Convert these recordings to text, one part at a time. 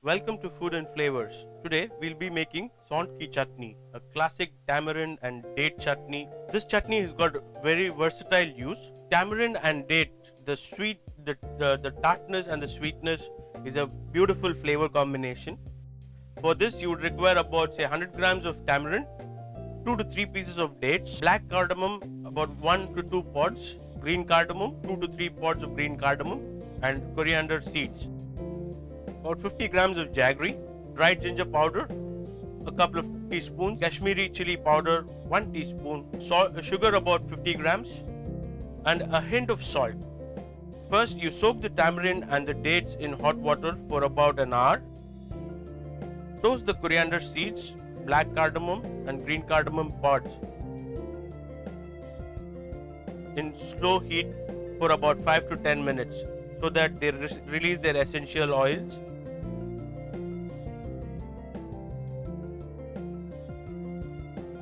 Welcome to Food and Flavors. Today we'll be making Ki chutney, a classic tamarind and date chutney. This chutney has got very versatile use. Tamarind and date, the sweet, the tartness and the sweetness is a beautiful flavor combination. For this you would require about say 100 grams of tamarind, 2 to 3 pieces of dates, black cardamom about 1 to 2 pods, green cardamom 2 to 3 pods of green cardamom, and coriander seeds. About 50 grams of jaggery, dried ginger powder, a couple of teaspoons, Kashmiri chili powder 1 teaspoon, sugar about 50 grams, and a hint of salt. First you soak the tamarind and the dates in hot water for about an hour. Toast the coriander seeds, black cardamom and green cardamom pods in slow heat for about 5 to 10 minutes so that they release their essential oils.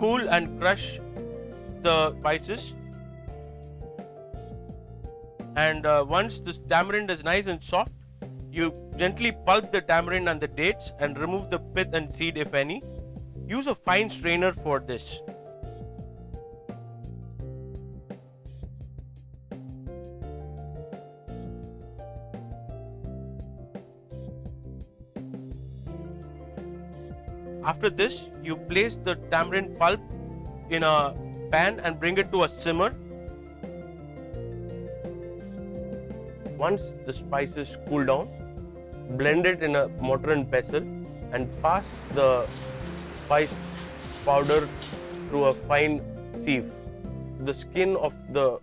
Cool and crush the spices, and once this tamarind is nice and soft, you gently pulp the tamarind and the dates and remove the pith and seed if any. Use a fine strainer for this. After this, you place the tamarind pulp in a pan and bring it to a simmer. Once the spices cool down, blend it in a mortar and pestle and pass the spice powder through a fine sieve. The skin of the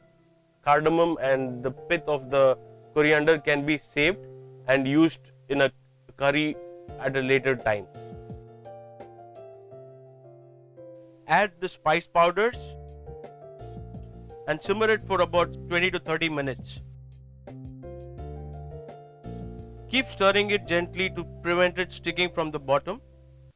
cardamom and the pith of the coriander can be saved and used in a curry at a later time. Add the spice powders and simmer it for about 20 to 30 minutes. Keep stirring it gently to prevent it sticking from the bottom,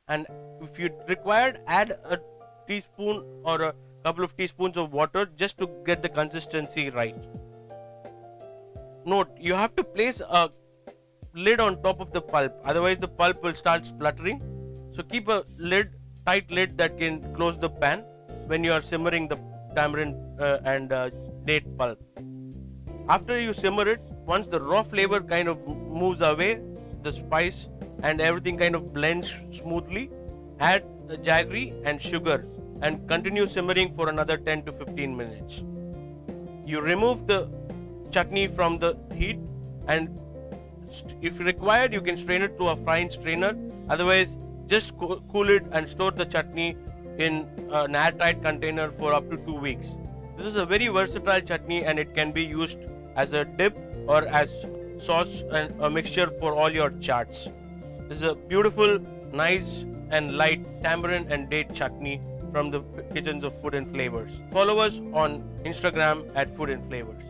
and if you required, add a teaspoon or a couple of teaspoons of water just to get the consistency right. Note, you have to place a lid on top of the pulp, otherwise the pulp will start spluttering. So keep a tight lid that can close the pan when you are simmering the tamarind and date pulp. After you simmer it, once the raw flavor kind of moves away, the spice and everything kind of blends smoothly, add the jaggery and sugar and continue simmering for another 10 to 15 minutes. You remove the chutney from the heat, and if required you can strain it through a fine strainer, otherwise just cool it and store the chutney in an airtight container for up to 2 weeks. This is a very versatile chutney and it can be used as a dip or as sauce and a mixture for all your chaats. This is a beautiful, nice and light tamarind and date chutney from the kitchens of Food and Flavors. Follow us on Instagram at Food and Flavors.